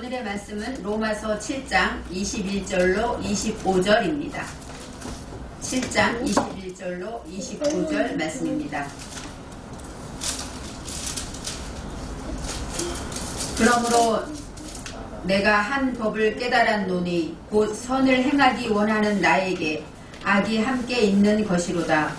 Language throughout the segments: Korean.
오늘의 말씀은 로마서 7장 21절로 25절입니다. 7장 21절로 25절 말씀입니다. 그러므로 내가 한 법을 깨달았노니 곧 선을 행하기 원하는 나에게 악이 함께 있는 것이로다.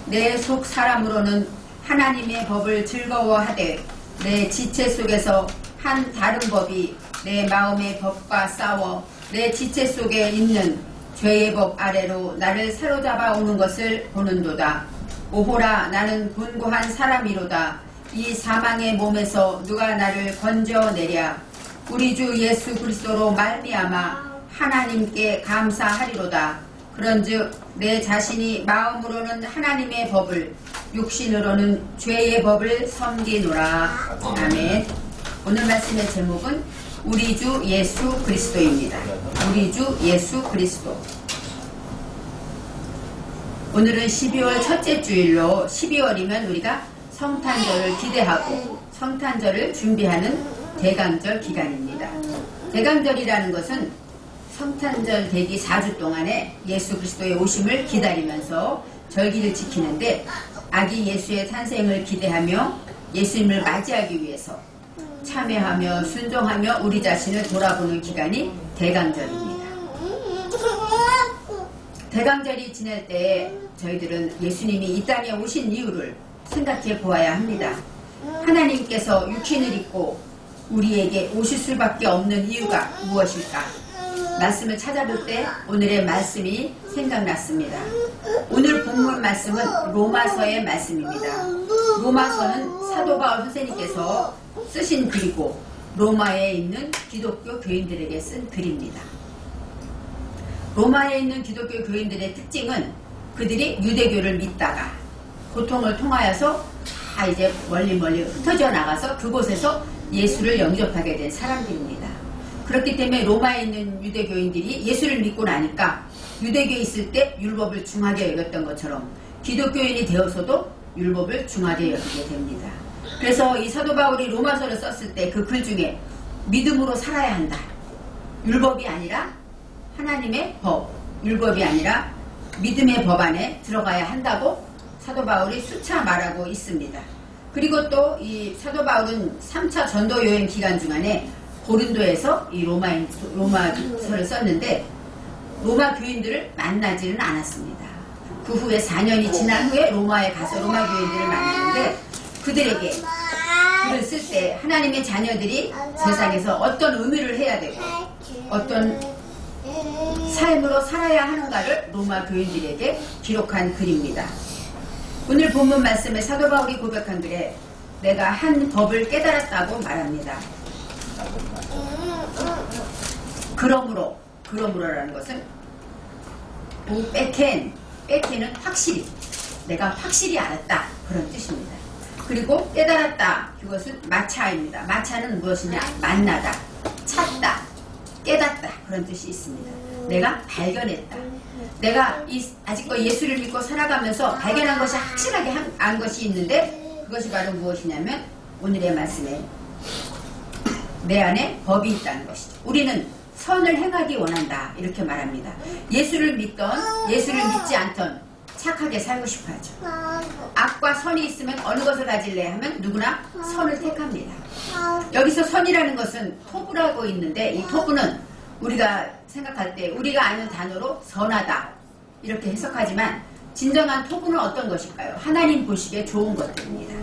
내 속 사람으로는 하나님의 법을 즐거워하되 내 지체 속에서 한 다른 법이 내 마음의 법과 싸워 내 지체 속에 있는 죄의 법 아래로 나를 사로잡아 오는 것을 보는도다. 오호라, 나는 곤고한 사람이로다. 이 사망의 몸에서 누가 나를 건져내랴. 우리 주 예수 그리스도로 말미암아 하나님께 감사하리로다. 그런즉 내 자신이 마음으로는 하나님의 법을, 육신으로는 죄의 법을 섬기노라. 아멘. 오늘 말씀의 제목은 우리 주 예수 그리스도입니다. 우리 주 예수 그리스도. 오늘은 12월 첫째 주일로 12월이면 우리가 성탄절을 기대하고 성탄절을 준비하는 대강절 기간입니다. 대강절이라는 것은 성탄절 대기 4주 동안에 예수 그리스도의 오심을 기다리면서 절기를 지키는데 아기 예수의 탄생을 기대하며 예수님을 맞이하기 위해서 참여하며 순종하며 우리 자신을 돌아보는 기간이 대강절입니다. 대강절이 지날 때 저희들은 예수님이 이 땅에 오신 이유를 생각해 보아야 합니다. 하나님께서 육신을 입고 우리에게 오실 수밖에 없는 이유가 무엇일까? 말씀을 찾아볼 때 오늘의 말씀이 생각났습니다. 오늘 본문 말씀은 로마서의 말씀입니다. 로마서는 사도 바울 선생님께서 쓰신 글이고 로마에 있는 기독교 교인들에게 쓴 글입니다. 로마에 있는 기독교 교인들의 특징은 그들이 유대교를 믿다가 고통을 통하여서 다 이제 멀리 흩어져 나가서 그곳에서 예수를 영접하게 된 사람들입니다. 그렇기 때문에 로마에 있는 유대교인들이 예수를 믿고 나니까 유대교에 있을 때 율법을 중하게 여겼던 것처럼 기독교인이 되어서도 율법을 중하게 여기게 됩니다. 그래서 이 사도 바울이 로마서를 썼을 때 그 글 중에 믿음으로 살아야 한다. 율법이 아니라 하나님의 법, 율법이 아니라 믿음의 법 안에 들어가야 한다고 사도 바울이 수차 말하고 있습니다. 그리고 또 이 사도 바울은 3차 전도 여행 기간 중간에 고린도에서 이 로마서를 썼는데 로마 교인들을 만나지는 않았습니다. 그 후에 4년이 지난 후에 로마에 가서 로마 교인들을 만나는데 그들에게 글을 쓸 때 하나님의 자녀들이 세상에서 어떤 의미를 해야 되고 어떤 삶으로 살아야 하는가를 로마 교인들에게 기록한 글입니다. 오늘 본문 말씀에 사도 바울이 고백한 글에 내가 한 법을 깨달았다고 말합니다. 그러므로라는 것은 빼켄은 확실히, 내가 확실히 알았다, 그런 뜻입니다. 그리고 깨달았다, 그것은 마차입니다. 마차는 무엇이냐? 만나다, 찾다, 깨닫다, 그런 뜻이 있습니다. 내가 발견했다. 내가 아직도 예수를 믿고 살아가면서 발견한 것이 확실하게 안 것이 있는데 그것이 바로 무엇이냐면 오늘의 말씀에 내 안에 법이 있다는 것이죠. 우리는 선을 행하기 원한다, 이렇게 말합니다. 예수를 믿던 예수를 믿지 않던 착하게 살고 싶어 하죠. 악과 선이 있으면 어느 것을 가질래 하면 누구나 선을 택합니다. 여기서 선이라는 것은 토부라고 있는데 이 토부는 우리가 생각할 때 우리가 아는 단어로 선하다 이렇게 해석하지만 진정한 토부는 어떤 것일까요? 하나님 보시기에 좋은 것들입니다.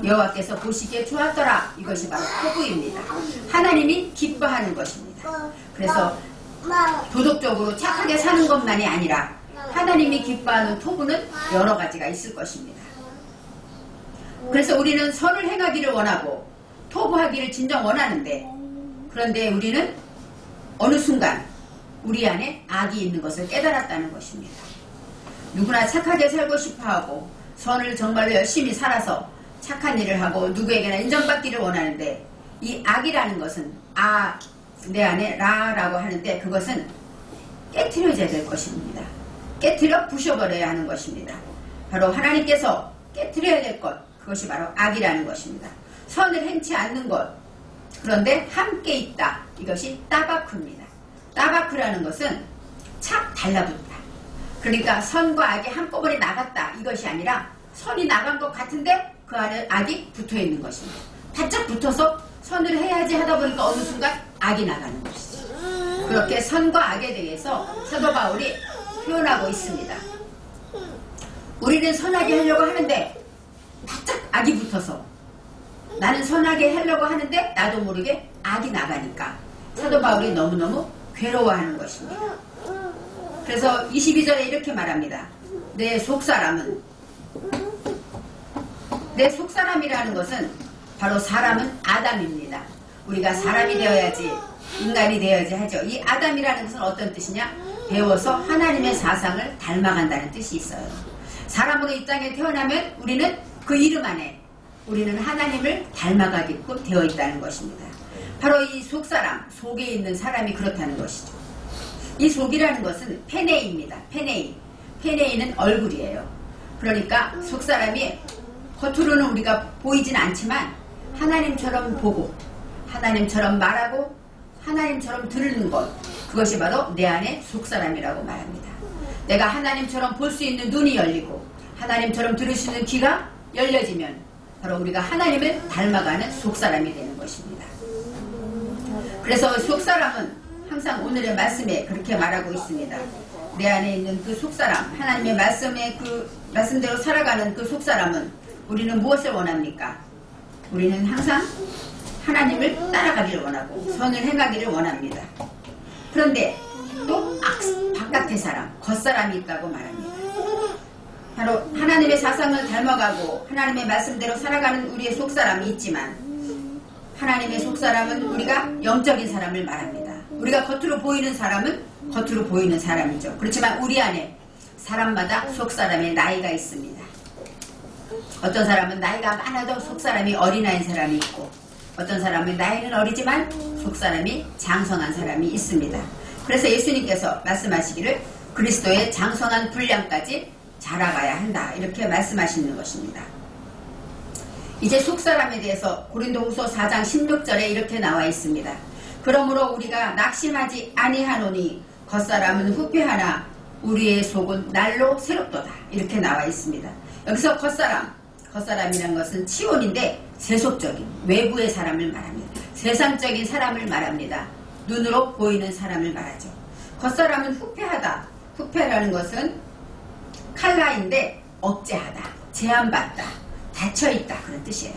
여호와께서 보시기에 좋았더라, 이것이 바로 토부입니다. 하나님이 기뻐하는 것입니다. 그래서 도덕적으로 착하게 사는 것만이 아니라 하나님이 기뻐하는 토부는 여러 가지가 있을 것입니다. 그래서 우리는 선을 행하기를 원하고 토부하기를 진정 원하는데 그런데 우리는 어느 순간 우리 안에 악이 있는 것을 깨달았다는 것입니다. 누구나 착하게 살고 싶어하고 선을 정말로 열심히 살아서 착한 일을 하고 누구에게나 인정받기를 원하는데 이 악이라는 것은 내 안에 라라고 하는데 그것은 깨트려져야 될 것입니다. 깨트려 부셔버려야 하는 것입니다. 바로 하나님께서 깨트려야 될 것, 그것이 바로 악이라는 것입니다. 선을 행치 않는 것, 그런데 함께 있다, 이것이 따바쿠입니다. 따바쿠라는 것은 착 달라붙다. 그러니까 선과 악이 한꺼번에 나갔다 이것이 아니라 선이 나간 것 같은데 그 안에 악이 붙어있는 것입니다. 바짝 붙어서 선을 해야지 하다 보니까 어느 순간 악이 나가는 것이죠. 그렇게 선과 악에 대해서 사도 바울이 표현하고 있습니다. 우리는 선하게 하려고 하는데 바짝 악이 붙어서 나는 선하게 하려고 하는데 나도 모르게 악이 나가니까 사도 바울이 너무너무 괴로워하는 것입니다. 그래서 22절에 이렇게 말합니다. 내 속사람은, 내 속사람이라는 것은 바로 사람은 아담입니다. 우리가 사람이 되어야지, 인간이 되어야지 하죠. 이 아담이라는 것은 어떤 뜻이냐? 배워서 하나님의 사상을 닮아간다는 뜻이 있어요. 사람으로 이 땅에 태어나면 우리는 그 이름 안에 우리는 하나님을 닮아가게끔 되어 있다는 것입니다. 바로 이 속사람, 속에 있는 사람이 그렇다는 것이죠. 이 속이라는 것은 페네이입니다. 페네이. 페네이는 얼굴이에요. 그러니까 속사람이 겉으로는 우리가 보이진 않지만 하나님처럼 보고 하나님처럼 말하고 하나님처럼 들는 것, 그것이 바로 내 안에 속사람이라고 말합니다. 내가 하나님처럼 볼 수 있는 눈이 열리고 하나님처럼 들을 수 있는 귀가 열려지면 바로 우리가 하나님을 닮아가는 속사람이 되는 것입니다. 그래서 속사람은 항상 오늘의 말씀에 그렇게 말하고 있습니다. 내 안에 있는 그 속사람, 하나님의 말씀에 그 말씀대로 살아가는 그 속사람은 우리는 무엇을 원합니까? 우리는 항상 하나님을 따라가기를 원하고 선을 행하기를 원합니다. 그런데 또 바깥의 사람, 겉사람이 있다고 말합니다. 바로 하나님의 사상을 닮아가고 하나님의 말씀대로 살아가는 우리의 속사람이 있지만 하나님의 속사람은 우리가 영적인 사람을 말합니다. 우리가 겉으로 보이는 사람은 겉으로 보이는 사람이죠. 그렇지만 우리 안에 사람마다 속사람의 나이가 있습니다. 어떤 사람은 나이가 많아도 속사람이 어린아이인 사람이 있고 어떤 사람은 나이는 어리지만 속사람이 장성한 사람이 있습니다. 그래서 예수님께서 말씀하시기를 그리스도의 장성한 분량까지 자라가야 한다 이렇게 말씀하시는 것입니다. 이제 속사람에 대해서 고린도후서 4장 16절에 이렇게 나와 있습니다. 그러므로 우리가 낙심하지 아니하노니 겉사람은 후패하나 우리의 속은 날로 새롭도다 이렇게 나와 있습니다. 여기서 겉사람이라는 것은 치원인데 세속적인 외부의 사람을 말합니다. 세상적인 사람을 말합니다. 눈으로 보이는 사람을 말하죠. 겉사람은 후패하다. 후패라는 것은 칼라인데 억제하다, 제한받다, 닫혀있다 그런 뜻이에요.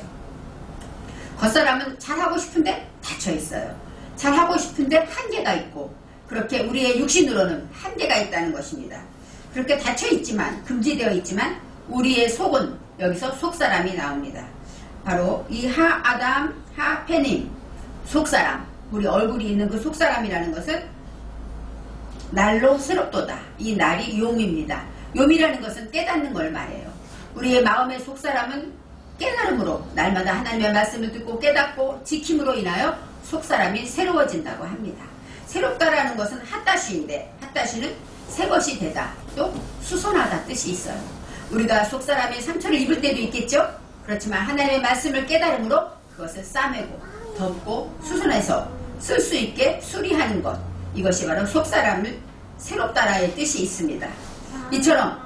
겉사람은 잘하고 싶은데 닫혀있어요. 잘하고 싶은데 한계가 있고 그렇게 우리의 육신으로는 한계가 있다는 것입니다. 그렇게 닫혀있지만 금지되어 있지만 우리의 속은 여기서 속사람이 나옵니다. 바로 이 하아담, 하페님, 속사람, 우리 얼굴이 있는 그 속사람이라는 것은 날로 새롭도다. 이 날이 용입니다. 용이라는 것은 깨닫는 걸 말해요. 우리의 마음의 속사람은 깨달음으로 날마다 하나님의 말씀을 듣고 깨닫고 지킴으로 인하여 속사람이 새로워진다고 합니다. 새롭다라는 것은 핫다시인데 핫다시는 새 것이 되다 또 수선하다 뜻이 있어요. 우리가 속사람의 상처를 입을 때도 있겠죠. 그렇지만 하나님의 말씀을 깨달음으로 그것을 싸매고 덮고 수선해서 쓸 수 있게 수리하는 것, 이것이 바로 속사람을 새롭다라의 뜻이 있습니다. 이처럼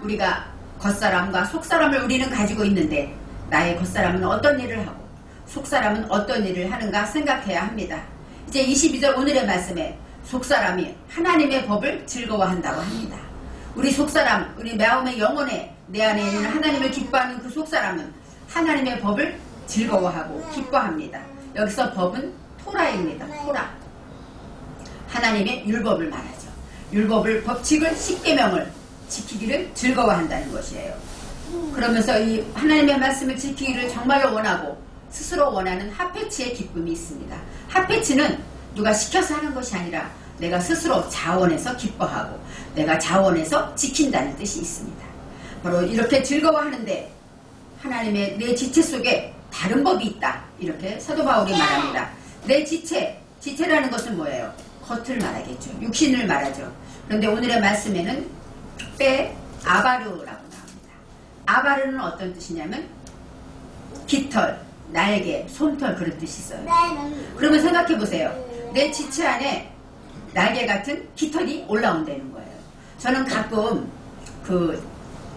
우리가 겉사람과 속사람을 우리는 가지고 있는데 나의 겉사람은 어떤 일을 하고 속사람은 어떤 일을 하는가 생각해야 합니다. 이제 22절 오늘의 말씀에 속사람이 하나님의 법을 즐거워한다고 합니다. 우리 속사람, 우리 마음의 영혼에 내 안에 있는 하나님을 기뻐하는 그 속사람은 하나님의 법을 즐거워하고 기뻐합니다. 여기서 법은 토라입니다. 토라. 하나님의 율법을 말하죠. 율법을, 법칙을, 십계명을 지키기를 즐거워한다는 것이에요. 그러면서 이 하나님의 말씀을 지키기를 정말로 원하고 스스로 원하는 하페치의 기쁨이 있습니다. 하페치는 누가 시켜서 하는 것이 아니라 내가 스스로 자원해서 기뻐하고 내가 자원해서 지킨다는 뜻이 있습니다. 바로 이렇게 즐거워하는데 하나님의 내 지체 속에 다른 법이 있다. 이렇게 사도 바울이 말합니다. 내 지체라는 것은 뭐예요? 겉을 말하겠죠. 육신을 말하죠. 그런데 오늘의 말씀에는 아바르라고 나옵니다. 아바르는 어떤 뜻이냐면 깃털, 날개, 솜털 그런 뜻이 있어요. 그러면 생각해 보세요. 내 지체 안에 날개 같은 깃털이 올라온다는 거예요. 저는 가끔 그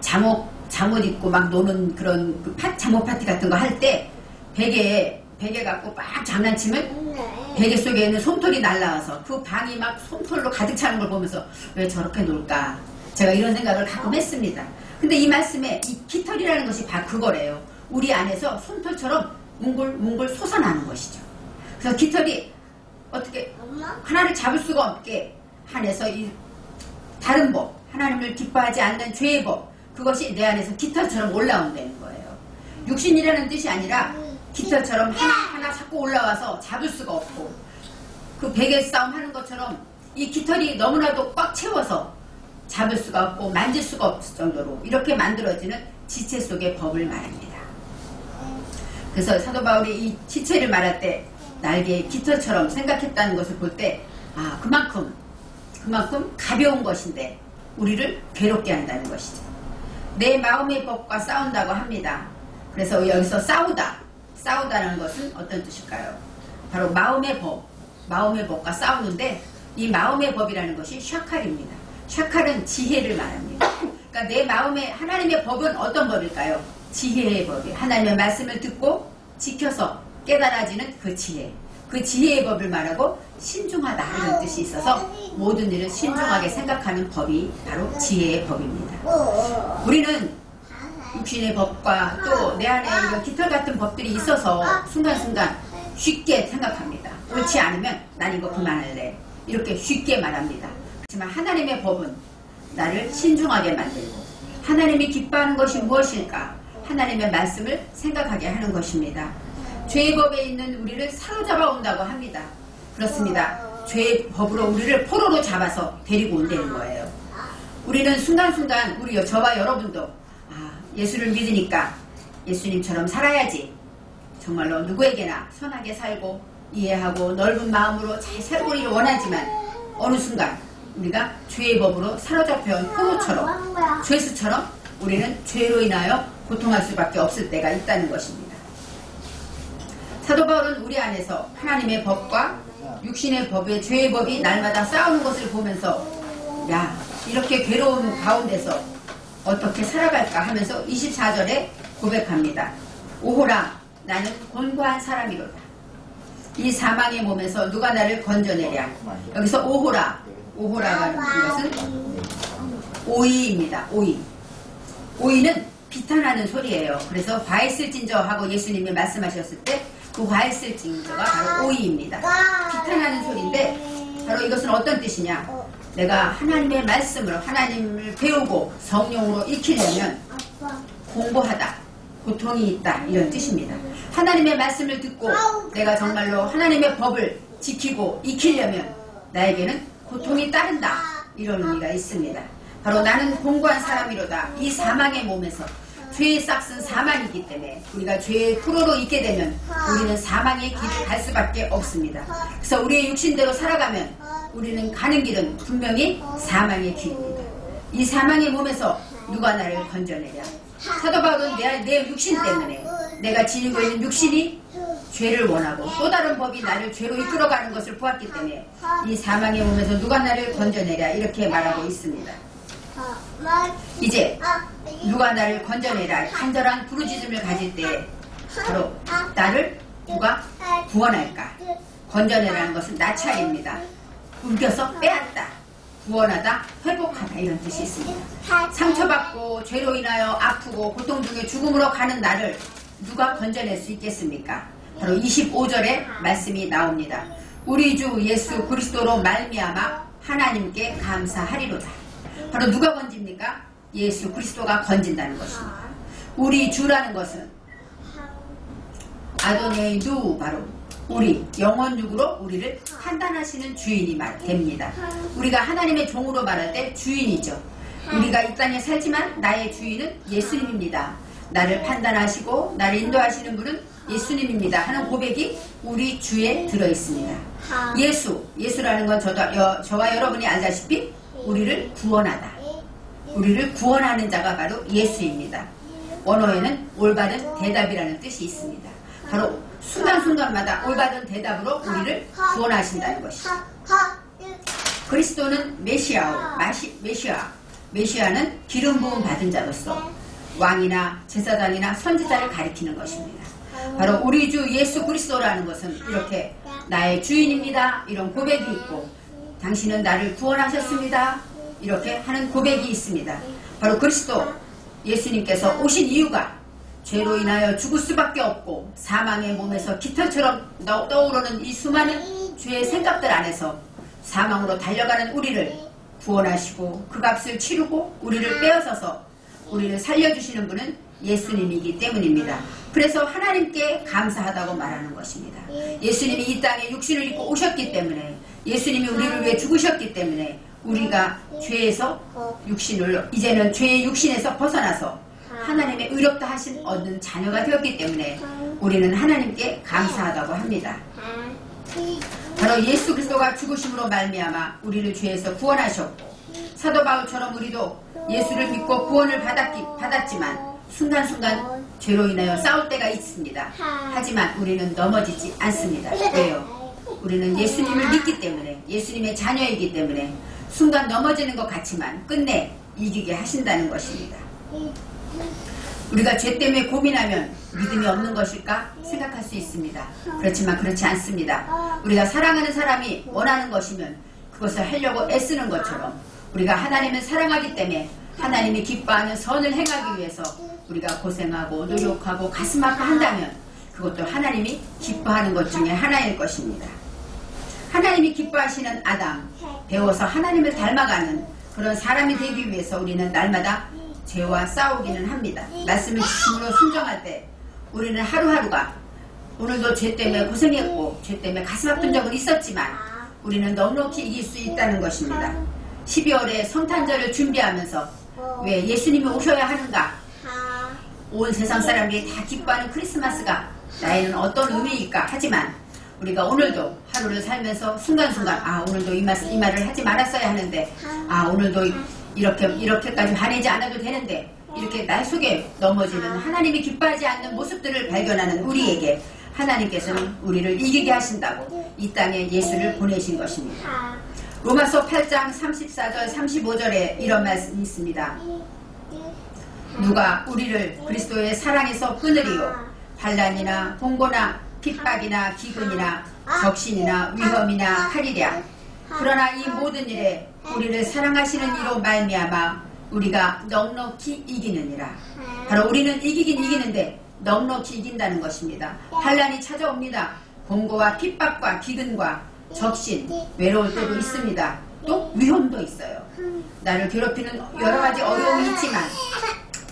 잠옷 입고 막 노는 그런 그 잠옷 파티 같은 거 할 때 베개 갖고 막 장난치면 베개 속에 있는 솜털이 날라와서 그 방이 막 솜털로 가득 차는 걸 보면서 왜 저렇게 놀까? 제가 이런 생각을 가끔 했습니다. 근데 이 말씀에 이 깃털이라는 것이 바로 그거래요. 우리 안에서 솜털처럼 뭉글뭉글 솟아나는 것이죠. 그래서 깃털이 어떻게 하나를 잡을 수가 없게 한해서 이 다른 법, 하나님을 기뻐하지 않는 죄의 법, 그것이 내 안에서 깃털처럼 올라온다는 거예요. 육신이라는 뜻이 아니라 깃털처럼 하나하나 자꾸 올라와서 잡을 수가 없고 그 베개 싸움 하는 것처럼 이 깃털이 너무나도 꽉 채워서 잡을 수가 없고 만질 수가 없을 정도로 이렇게 만들어지는 지체 속의 법을 말합니다. 그래서 사도 바울이 이 지체를 말할 때 날개의 깃털처럼 생각했다는 것을 볼 때 그만큼 가벼운 것인데 우리를 괴롭게 한다는 것이죠. 내 마음의 법과 싸운다고 합니다. 그래서 여기서 싸우다는 것은 어떤 뜻일까요? 바로 마음의 법과 싸우는데 이 마음의 법이라는 것이 샤칼입니다. 샤칼은 지혜를 말합니다. 그러니까 내 마음에 하나님의 법은 어떤 법일까요? 지혜의 법이에요. 하나님의 말씀을 듣고 지켜서 깨달아지는 그 지혜. 그 지혜의 법을 말하고 신중하다 이런 뜻이 있어서 모든 일을 신중하게 생각하는 법이 바로 지혜의 법입니다. 우리는 육신의 법과 또 내 안에 이런 깃털 같은 법들이 있어서 순간순간 쉽게 생각합니다. 옳지 않으면 난 이거 그만할래 이렇게 쉽게 말합니다. 하지만 하나님의 법은 나를 신중하게 만들고 하나님이 기뻐하는 것이 무엇일까? 하나님의 말씀을 생각하게 하는 것입니다. 죄의 법에 있는 우리를 사로잡아 온다고 합니다. 그렇습니다. 죄의 법으로 우리를 포로로 잡아서 데리고 온다는 거예요. 우리는 순간순간 저와 여러분도 예수를 믿으니까 예수님처럼 살아야지. 정말로 누구에게나 선하게 살고 이해하고 넓은 마음으로 잘 살고를 원하지만 어느 순간 우리가 죄의 법으로 사로잡혀온 포로처럼 죄수처럼 우리는 죄로 인하여 고통할 수밖에 없을 때가 있다는 것입니다. 사도 바울은 우리 안에서 하나님의 법과 육신의 법의 죄의 법이 날마다 싸우는 것을 보면서 이렇게 괴로운 가운데서 어떻게 살아갈까 하면서 24절에 고백합니다. 오호라 나는 곤고한 사람이로다. 이 사망의 몸에서 누가 나를 건져내랴. 여기서 오호라가 하는 것은 오이입니다. 오이는 비탄하는 소리예요. 그래서 화했을진저 하고 예수님이 말씀하셨을 때 그 화했을진저가 바로 오이입니다. 비탄하는 소리인데 바로 이것은 어떤 뜻이냐. 내가 하나님의 말씀으로 하나님을 배우고 성령으로 익히려면 공부하다, 고통이 있다 이런 뜻입니다. 하나님의 말씀을 듣고 내가 정말로 하나님의 법을 지키고 익히려면 나에게는 고통이 따른다 이런 의미가 있습니다. 바로 나는 공고한 사람이로다. 이 사망의 몸에서 죄의 싹은 사망이기 때문에 우리가 죄의 포로로 있게 되면 우리는 사망의 길을 갈 수밖에 없습니다. 그래서 우리의 육신대로 살아가면 우리는 가는 길은 분명히 사망의 길입니다. 이 사망의 몸에서 누가 나를 건져내랴. 사도 바울은 내 육신 때문에 내가 지니고 있는 육신이 죄를 원하고 또 다른 법이 나를 죄로 이끌어가는 것을 보았기 때문에 이 사망의 몸에서 누가 나를 건져내랴 이렇게 말하고 있습니다. 이제 누가 나를 건져내라 간절한 부르짖음을 가질 때 바로 나를 누가 구원할까. 건져내라는 것은 나찰입니다. 움켜서 빼앗다, 구원하다, 회복하다 이런 뜻이 있습니다. 상처받고 죄로 인하여 아프고 고통 중에 죽음으로 가는 나를 누가 건져낼 수 있겠습니까? 바로 25절에 말씀이 나옵니다. 우리 주 예수 그리스도로 말미암아 하나님께 감사하리로다. 바로 누가 건집니까? 예수 그리스도가 건진다는 것입니다. 우리 주라는 것은 아도네이 누 바로 우리 영원육으로 우리를 판단하시는 주인이 됩니다. 우리가 하나님의 종으로 말할 때 주인이죠. 우리가 이 땅에 살지만 나의 주인은 예수님입니다. 나를 판단하시고 나를 인도하시는 분은 예수님입니다 하는 고백이 우리 주에 들어있습니다. 예수라는 건 저와 여러분이 알다시피 우리를 구원하다, 우리를 구원하는 자가 바로 예수입니다. 원어에는 올바른 대답이라는 뜻이 있습니다. 바로 순간순간마다 올바른 대답으로 우리를 구원하신다는 것이죠. 그리스도는 메시아는 기름 부음 받은 자로서 왕이나 제사장이나 선지자를 가리키는 것입니다. 바로 우리 주 예수 그리스도라는 것은 이렇게 나의 주인입니다. 이런 고백이 있고 당신은 나를 구원하셨습니다. 이렇게 하는 고백이 있습니다. 바로 그리스도 예수님께서 오신 이유가 죄로 인하여 죽을 수밖에 없고 사망의 몸에서 깃털처럼 떠오르는 이 수많은 죄의 생각들 안에서 사망으로 달려가는 우리를 구원하시고 그 값을 치르고 우리를 빼앗아서 우리를 살려주시는 분은 예수님이기 때문입니다. 그래서 하나님께 감사하다고 말하는 것입니다. 예수님이 이 땅에 육신을 입고 오셨기 때문에 예수님이 우리를 위해 죽으셨기 때문에 우리가 죄에서 이제는 죄의 육신에서 벗어나서 하나님의 의롭다 하신 얻는 자녀가 되었기 때문에 우리는 하나님께 감사하다고 합니다. 바로 예수 그리스도가 죽으심으로 말미암아 우리를 죄에서 구원하셨고 사도 바울처럼 우리도 예수를 믿고 구원을 받았지만 순간순간 죄로 인하여 싸울 때가 있습니다. 하지만 우리는 넘어지지 않습니다. 왜요? 우리는 예수님을 믿기 때문에 예수님의 자녀이기 때문에 순간 넘어지는 것 같지만 끝내 이기게 하신다는 것입니다. 우리가 죄 때문에 고민하면 믿음이 없는 것일까 생각할 수 있습니다. 그렇지만 그렇지 않습니다. 우리가 사랑하는 사람이 원하는 것이면 그것을 하려고 애쓰는 것처럼 우리가 하나님을 사랑하기 때문에 하나님이 기뻐하는 선을 행하기 위해서 우리가 고생하고 노력하고 가슴 아파한다면 그것도 하나님이 기뻐하는 것 중에 하나일 것입니다. 하나님이 기뻐하시는 아담, 배워서 하나님을 닮아가는 그런 사람이 되기 위해서 우리는 날마다 죄와 싸우기는 합니다. 말씀을 주심으로 순종할 때 우리는 하루하루가 오늘도 죄 때문에 고생했고 죄 때문에 가슴 아픈 적은 있었지만 우리는 넉넉히 이길 수 있다는 것입니다. 12월에 성탄절을 준비하면서 왜 예수님이 오셔야 하는가? 온 세상 사람들이 다 기뻐하는 크리스마스가 나에는 어떤 의미일까? 하지만 우리가 오늘도 하루를 살면서 순간순간 오늘도 이 말을 하지 말았어야 하는데 오늘도 이렇게까지 화내지 않아도 되는데 이렇게 날 속에 넘어지는 하나님이 기뻐하지 않는 모습들을 발견하는 우리에게 하나님께서는 우리를 이기게 하신다고 이 땅에 예수를 보내신 것입니다. 로마서 8장 34절 35절에 이런 말씀이 있습니다. 누가 우리를 그리스도의 사랑에서 끊으리요 환난이나 공고나 핍박이나 기근이나 적신이나 위험이나 칼이랴. 그러나 이 모든 일에 우리를 사랑하시는 이로 말미암아 우리가 넉넉히 이기느니라. 바로 우리는 이기긴 이기는데 넉넉히 이긴다는 것입니다. 환난이 찾아옵니다. 공고와 핍박과 기근과 적신, 외로울 때도 있습니다. 또 위험도 있어요. 나를 괴롭히는 여러 가지 어려움이 있지만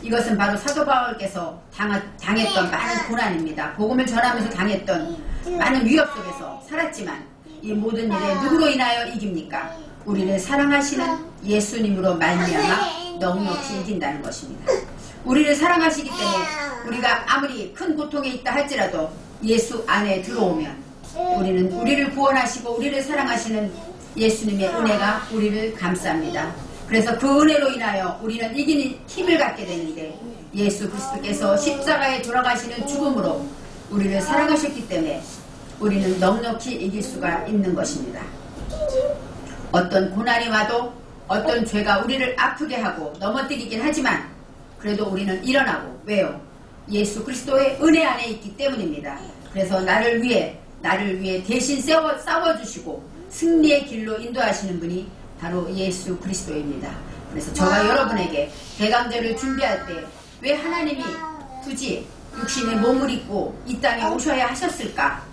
이것은 바로 사도 바울께서 당했던 많은 고난입니다. 복음을 전하면서 당했던 많은 위협 속에서 살았지만 이 모든 일에 누구로 인하여 이깁니까? 우리를 사랑하시는 예수님으로 말미암아 넉넉히 이긴다는 것입니다. 우리를 사랑하시기 때문에 우리가 아무리 큰 고통에 있다 할지라도 예수 안에 들어오면 우리는 우리를 구원하시고 우리를 사랑하시는 예수님의 은혜가 우리를 감쌉니다. 그래서 그 은혜로 인하여 우리는 이기는 힘을 갖게 되는데 예수 그리스도께서 십자가에 돌아가시는 죽음으로 우리를 사랑하셨기 때문에 우리는 넉넉히 이길 수가 있는 것입니다. 어떤 고난이 와도 어떤 죄가 우리를 아프게 하고 넘어뜨리긴 하지만 그래도 우리는 일어나고 왜요? 예수 그리스도의 은혜 안에 있기 때문입니다. 그래서 나를 위해 대신 싸워주시고 승리의 길로 인도하시는 분이 바로 예수 그리스도입니다. 그래서 저와 여러분에게 대강절을 준비할 때 왜 하나님이 굳이 육신의 몸을 입고 이 땅에 오셔야 하셨을까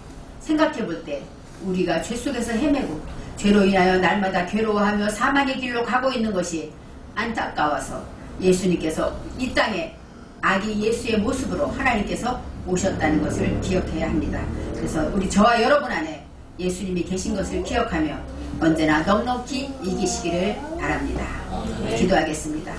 생각해 볼 때 우리가 죄 속에서 헤매고 죄로 인하여 날마다 괴로워하며 사망의 길로 가고 있는 것이 안타까워서 예수님께서 이 땅에 아기 예수의 모습으로 하나님께서 오셨다는 것을 기억해야 합니다. 그래서 저와 여러분 안에 예수님이 계신 것을 기억하며 언제나 넉넉히 이기시기를 바랍니다. 기도하겠습니다.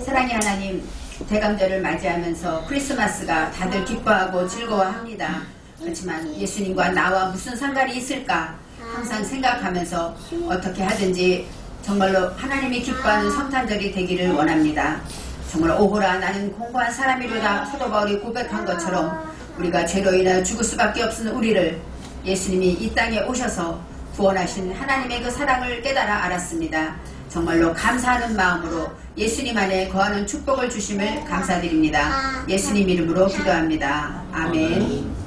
사랑의 하나님, 대강절을 맞이하면서 크리스마스가 다들 기뻐하고 즐거워합니다. 그렇지만 예수님과 나와 무슨 상관이 있을까 항상 생각하면서 어떻게 하든지 정말로 하나님이 기뻐하는 성탄절이 되기를 원합니다. 정말 오호라 나는 공고한 사람이로다 사도 바울이 고백한 것처럼 우리가 죄로 인하여 죽을 수밖에 없는 우리를 예수님이 이 땅에 오셔서 구원하신 하나님의 그 사랑을 깨달아 알았습니다. 정말로 감사하는 마음으로 예수님 안에 거하는 축복을 주심을 감사드립니다. 예수님 이름으로 기도합니다. 아멘.